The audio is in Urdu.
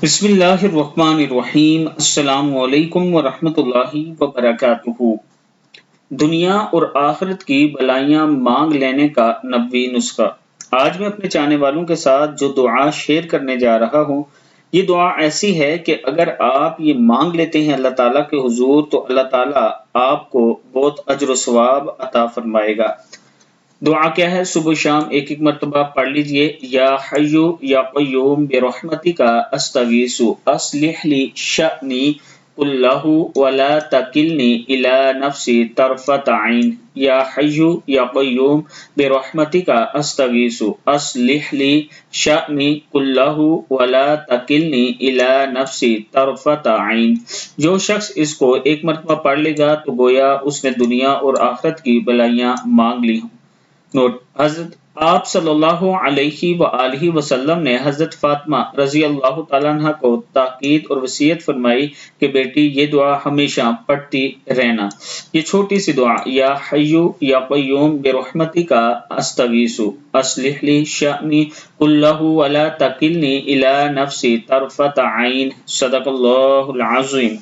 بسم اللہ الرحمن الرحیم، السلام علیکم ورحمۃ اللہ وبرکاتہ۔ دنیا اور آخرت کی بلائیاں مانگ لینے کا نبوی نسخہ۔ آج میں اپنے چاہنے والوں کے ساتھ جو دعا شیئر کرنے جا رہا ہوں، یہ دعا ایسی ہے کہ اگر آپ یہ مانگ لیتے ہیں اللہ تعالیٰ کے حضور تو اللہ تعالیٰ آپ کو بہت اجر و ثواب عطا فرمائے گا۔ دعا کیا ہے؟ صبح شام ایک ایک مرتبہ پڑھ لیجئے۔ یا حیو یا قیوم برحمتک استغیث اصلح لی شأنی کلہ ولا تکلنی الی نفسی طرفۃ عین۔ یا حیو یا قیوم برحمتک استغیث اصلح لی شأنی کلہ ولا تکلنی الی نفسی طرفۃ عین۔ جو شخص اس کو ایک مرتبہ پڑھ لے گا تو گویا اس نے دنیا اور آخرت کی بلائیاں مانگ لی ہوں۔ نوٹ: حضرت آپ صلی اللہ علیہ وآلہ وسلم نے حضرت فاطمہ رضی اللہ تعالیٰ عنہ کو تاکید اور وصیت فرمائی کہ بیٹی یہ دعا ہمیشہ پڑھتی رہنا۔ یہ چھوٹی سی دعا، یا حیو یا قیوم برحمتک استغیث اصلح لی شأنی کلہ ولا تکلنی الی نفسی طرفۃ عین۔ صدق اللہ العظیم۔